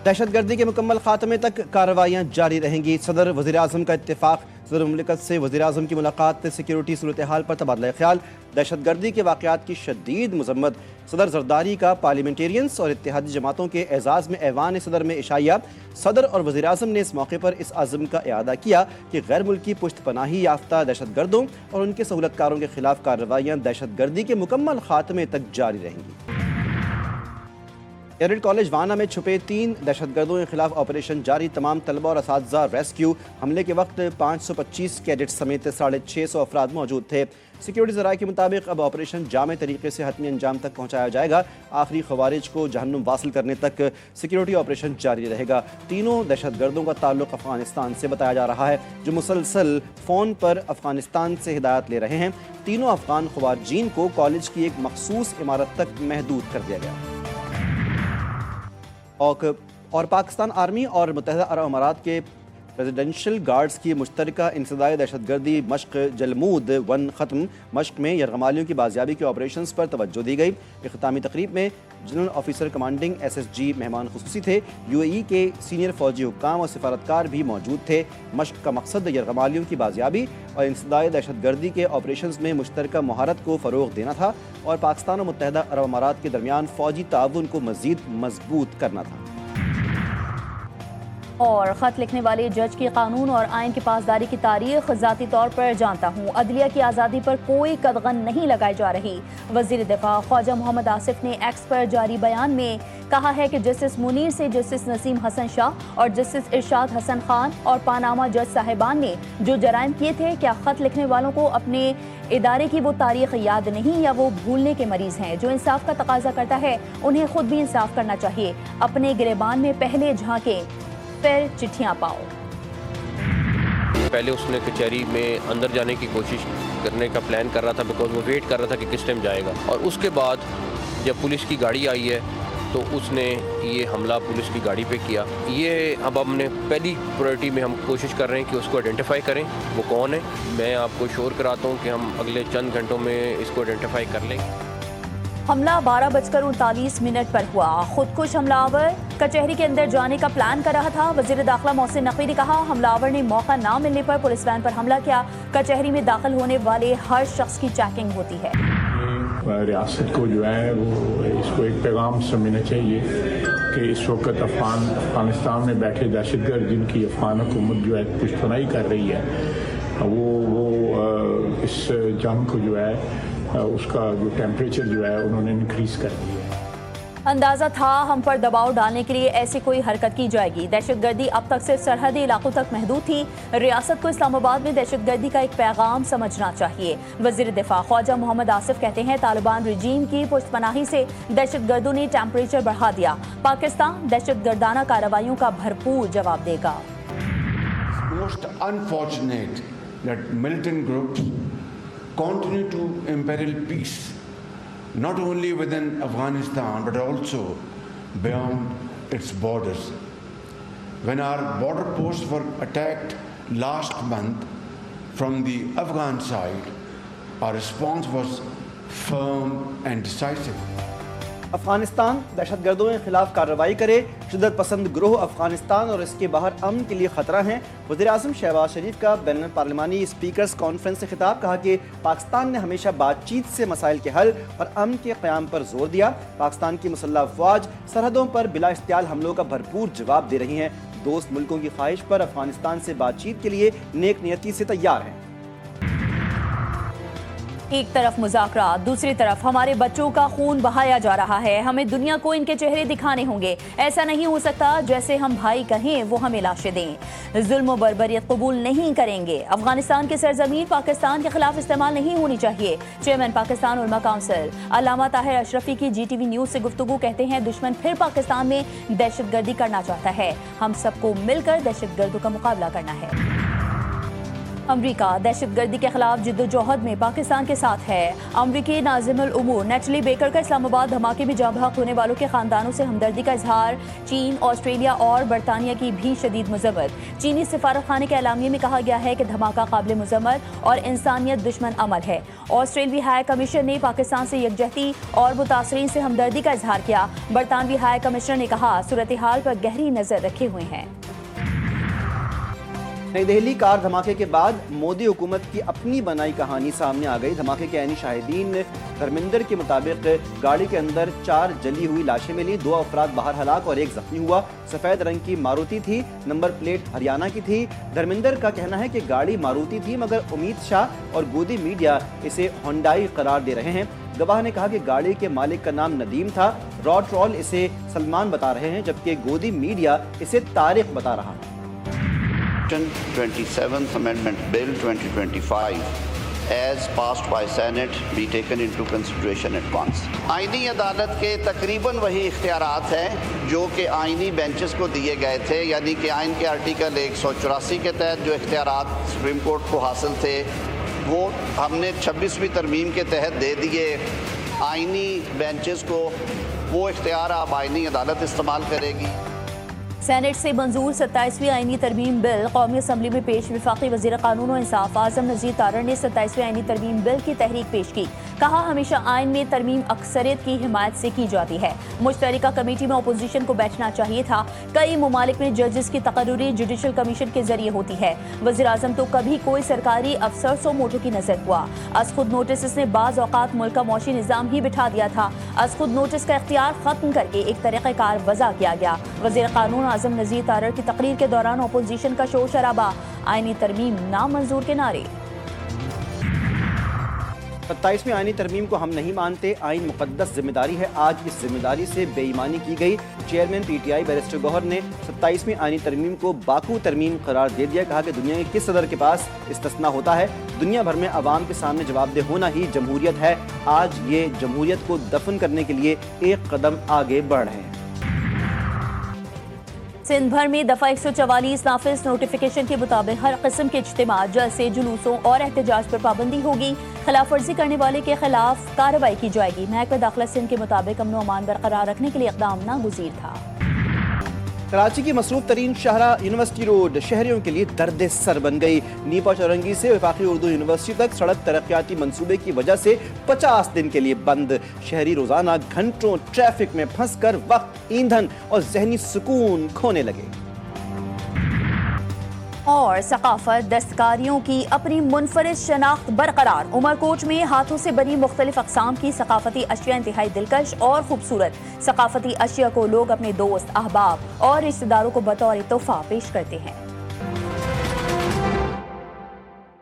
دہشت گردی کے مکمل خاتمے تک کارروائیاں جاری رہیں گی۔ صدر وزیر اعظم کا اتفاق۔ صدر مملکت سے وزیر اعظم کی ملاقات، سیکیورٹی صورتحال پر تبادلہ خیال، دہشت گردی کے واقعات کی شدید مذمت۔ صدر زرداری کا پارلیمنٹیرینز اور اتحادی جماعتوں کے اعزاز میں ایوان صدر میں عشائیہ۔ صدر اور وزیر اعظم نے اس موقع پر اس عزم کا اعادہ کیا کہ غیر ملکی پشت پناہی یافتہ دہشت گردوں اور ان کے سہولت کاروں کے خلاف کارروائیاں دہشت گردی کے مکمل خاتمے تک جاری رہیں گی۔ ایرڈ کالج وانا میں چھپے 3 دہشت گردوں کے خلاف آپریشن جاری۔ تمام طلبہ اور اساتذہ ریسکیو۔ حملے کے وقت 525 کیڈٹس سمیت 650 افراد موجود تھے۔ سیکیورٹی ذرائع کے مطابق اب آپریشن جامع طریقے سے حتمی انجام تک پہنچایا جائے گا۔ آخری خوارج کو جہنم واصل کرنے تک سیکیورٹی آپریشن جاری رہے گا۔ تینوں دہشت گردوں کا تعلق افغانستان سے بتایا جا رہا ہے، جو مسلسل فون پر افغانستان سے ہدایات لے رہے ہیں۔ تینوں افغان خوارجین کو کالج کی ایک مخصوص عمارت تک محدود کر دیا گیا۔ اور پاکستان آرمی اور متحدہ عرب امارات کے پریزیڈنشل گارڈز کی مشترکہ انسداد دہشت گردی مشق جلمود 1 ختم۔ مشق میں یرغمالیوں کی بازیابی کے آپریشنز پر توجہ دی گئی۔ اختتامی تقریب میں جنرل آفیسر کمانڈنگ SSG مہمان خصوصی تھے۔ UAE کے سینئر فوجی حکام اور سفارتکار بھی موجود تھے۔ مشق کا مقصد یرغمالیوں کی بازیابی اور انسداد دہشت گردی کے آپریشنز میں مشترکہ مہارت کو فروغ دینا تھا اور پاکستان اور متحدہ عرب امارات کے درمیان فوجی تعاون کو مزید مضبوط کرنا تھا۔ اور خط لکھنے والے جج کی قانون اور آئین کی پاسداری کی تاریخ ذاتی طور پر جانتا ہوں۔ عدلیہ کی آزادی پر کوئی قدغن نہیں لگائی جا رہی۔ وزیر دفاع خواجہ محمد آصف نے ایکس پر جاری بیان میں کہا ہے کہ جسٹس منیر سے جسٹس نسیم حسن شاہ اور جسٹس ارشاد حسن خان اور پاناما جج صاحبان نے جو جرائم کیے تھے، کیا خط لکھنے والوں کو اپنے ادارے کی وہ تاریخ یاد نہیں یا وہ بھولنے کے مریض ہیں؟ جو انصاف کا تقاضا کرتا ہے انہیں خود بھی انصاف کرنا چاہیے۔ اپنے گریبان میں پہلے جھانکیں، پھر چٹھیاں پاؤ۔ پہلے اس نے کچہری میں اندر جانے کی کوشش کرنے کا پلان کر رہا تھا، بیکاز وہ ویٹ کر رہا تھا کہ کس ٹائم جائے گا، اور اس کے بعد جب پولیس کی گاڑی آئی ہے تو اس نے یہ حملہ پولیس کی گاڑی پہ کیا۔ یہ اب ہم نے پہلی پرائرٹی میں ہم کوشش کر رہے ہیں کہ اس کو آئیڈینٹیفائی کریں وہ کون ہے۔ میں آپ کو شور کراتا ہوں کہ ہم اگلے چند گھنٹوں میں اس کو آئیڈینٹیفائی کر لیں گے۔ حملہ 12:39 پر ہوا۔ خودکش حملہ آور کچہری کے اندر جانے کا پلان کر رہا تھا۔ وزیر داخلہ محسن نقوی نے کہا حملہ آور نے موقع نہ ملنے پر پولیس وین پر حملہ کیا۔ کچہری میں داخل ہونے والے ہر شخص کی چیکنگ ہوتی ہے۔ ریاست کو جو ہے وہ اس کو ایک پیغام سمجھنا چاہیے کہ اس وقت افغانستان میں بیٹھے دہشت گرد جن کی افغان حکومت جو ہے پشت پناہی کر رہی ہے، وہ اس جنگ کو جو ہے اس کا جو ٹیمپریچر جو ہے انہوں نے انکریز کر دیا ہے۔ اندازہ تھا ہم پر دباؤ ڈالنے کے لیے ایسی کوئی حرکت کی جائے گی۔ دہشت گردی اب تک صرف سرحدی علاقوں تک محدود تھی۔ ریاست کو اسلام آباد میں دہشت گردی کا ایک پیغام سمجھنا چاہیے۔ وزیر دفاع خواجہ محمد آصف کہتے ہیں طالبان رجیم کی پشت پناہی سے دہشت گردوں نے ٹیمپریچر بڑھا دیا۔ پاکستان دہشت گردانہ کارروائیوں کا بھرپور جواب دے گا۔ Most unfortunate that militant groups continue to imperil peace, not only within Afghanistan but also beyond its borders. When our border posts were attacked last month from the Afghan side, our response was firm and decisive. Afghanistan دہشت گردوں کے خلاف کارروائی کرے۔ شدت پسند گروہ افغانستان اور اس کے باہر امن کے لیے خطرہ ہیں۔ وزیر اعظم شہباز شریف کا بین الپارلیمانی اسپیکرز کانفرنس سے خطاب، کہا کہ پاکستان نے ہمیشہ بات چیت سے مسائل کے حل اور امن کے قیام پر زور دیا۔ پاکستان کی مسلح افواج سرحدوں پر بلا استعال حملوں کا بھرپور جواب دے رہی ہیں۔ دوست ملکوں کی خواہش پر افغانستان سے بات چیت کے لیے نیک نیتی سے تیار ہیں۔ ایک طرف مذاکرات، دوسری طرف ہمارے بچوں کا خون بہایا جا رہا ہے۔ ہمیں دنیا کو ان کے چہرے دکھانے ہوں گے۔ ایسا نہیں ہو سکتا جیسے ہم بھائی کہیں وہ ہمیں لاشیں دیں۔ ظلم و بربریت قبول نہیں کریں گے۔ افغانستان کی سرزمین پاکستان کے خلاف استعمال نہیں ہونی چاہیے۔ چیئرمین پاکستان علماء کونسل علامہ طاہر اشرفی کی GTV نیوز سے گفتگو، کہتے ہیں دشمن پھر پاکستان میں دہشت گردی کرنا چاہتا ہے۔ ہم سب کو مل کر دہشت گردوں کا مقابلہ کرنا ہے۔ امریکہ دہشت گردی کے خلاف جدوجہد میں پاکستان کے ساتھ ہے۔ امریکی ناظم الامور نیٹلی بیکر کا اسلام آباد دھماکے میں جاں بحق ہونے والوں کے خاندانوں سے ہمدردی کا اظہار۔ چین، آسٹریلیا اور برطانیہ کی بھی شدید مذمت۔ چینی سفارت خانے کے اعلامیے میں کہا گیا ہے کہ دھماکہ قابل مذمت اور انسانیت دشمن عمل ہے۔ آسٹریلوی ہائی کمشنر نے پاکستان سے یکجہتی اور متاثرین سے ہمدردی کا اظہار کیا۔ برطانوی ہائی کمشنر نے کہا صورتحال پر گہری نظر رکھے ہوئے ہیں۔ نئی دہلی کار دھماکے کے بعد مودی حکومت کی اپنی بنائی کہانی سامنے آ گئی۔ دھماکے کے عینی شاہدین دھرمیندر کے مطابق گاڑی کے اندر 4 جلی ہوئی لاشیں ملی، 2 افراد باہر ہلاک اور 1 زخمی ہوا۔ سفید رنگ کی ماروتی تھی، نمبر پلیٹ ہریانہ کی تھی۔ دھرمیندر کا کہنا ہے کہ گاڑی ماروتی تھی مگر امید شاہ اور گودی میڈیا اسے ہونڈائی قرار دے رہے ہیں۔ گواہ نے کہا کہ گاڑی کے مالک کا نام ندیم تھا، راٹ رول اسے سلمان بتا رہے ہیں جبکہ گودی میڈیا اسے طارق بتا رہا ہے۔ 27th Amendment Bill 2025 as passed by Senate be taken into consideration at once. آئینی عدالت کے تقریباً وہی اختیارات ہیں جو کہ آئینی بینچز کو دیے گئے تھے، یعنی کہ آئین کے آرٹیکل 184 کے تحت جو اختیارات سپریم کورٹ کو حاصل تھے وہ ہم نے 26ویں ترمیم کے تحت دے دیے آئینی بینچز کو۔ وہ اختیار اب آئینی عدالت استعمال کرے گی۔ سینٹ سے منظور 27ویں آئینی ترمیم بل قومی اسمبلی میں پیش۔ وفاقی وزیر قانون و انصاف اعظم نذیر تارڑ نے 27ویں آئینی ترمیم بل کی تحریک پیش کی۔ کہا ہمیشہ آئین میں ترمیم اکثریت کی حمایت سے کی جاتی ہے۔ مشترکہ کمیٹی میں اپوزیشن کو بیٹھنا چاہیے تھا۔ کئی ممالک میں ججز کی تقرری جوڈیشل کمیشن کے ذریعے ہوتی ہے۔ وزیر اعظم تو کبھی کوئی سرکاری افسر سو موٹو کی نظر ہوا۔ از خود نوٹسز نے بعض اوقات ملک کا معاشی نظام ہی بٹھا دیا تھا۔ از خود نوٹس کا اختیار ختم کر کے ایک طریقہ کار وضع کیا گیا۔ وزیر قانون اعظم نذیر تارڑ کی تقریر کے دوران اپوزیشن کا شور شرابہ، آئینی ترمیم نامنظور کے نعرے۔ 27ویں آئینی ترمیم کو ہم نہیں مانتے، آئین مقدس ذمہ داری ہے۔ آج اس ذمہ داری سے بے ایمانی کی گئی۔ Chairman P T I barrister Gohar نے 27ویں آئینی ترمیم کو باکو ترمیم قرار دے دیا۔ کہا کہ دنیا کے کس صدر کے پاس استثناء ہوتا ہے؟ دنیا بھر میں عوام کے سامنے جواب دہ ہونا ہی جمہوریت ہے۔ آج یہ جمہوریت کو دفن کرنے کے لیے ایک قدم آگے بڑھ رہے ہیں۔ سندھ بھر میں دفعہ 144 نافذ نوٹیفیکیشن کے مطابق ہر قسم کے اجتماع، جلسے، جلوسوں اور احتجاج پر پابندی ہوگی۔ خلاف ورزی کرنے والے کے خلاف کارروائی کی جائے گی۔ محکمہ داخلہ سندھ کے مطابق امن و امان برقرار رکھنے کے لیے اقدام ناگزیر تھا۔ کراچی کی مصروف ترین شاہراہ یونیورسٹی روڈ شہریوں کے لیے درد سر بن گئی۔ نیپا چورنگی سے وفاقی اردو یونیورسٹی تک سڑک ترقیاتی منصوبے کی وجہ سے 50 دن کے لیے بند۔ شہری روزانہ گھنٹوں ٹریفک میں پھنس کر وقت، ایندھن اور ذہنی سکون کھونے لگے۔ اور ثقافت، دستکاریوں کی اپنی منفرد شناخت برقرار۔ عمر کوٹ میں ہاتھوں سے بنی مختلف اقسام کی ثقافتی اشیاء انتہائی دلکش اور خوبصورت۔ ثقافتی اشیاء کو لوگ اپنے دوست، احباب اور رشتہ داروں کو بطور تحفہ پیش کرتے ہیں۔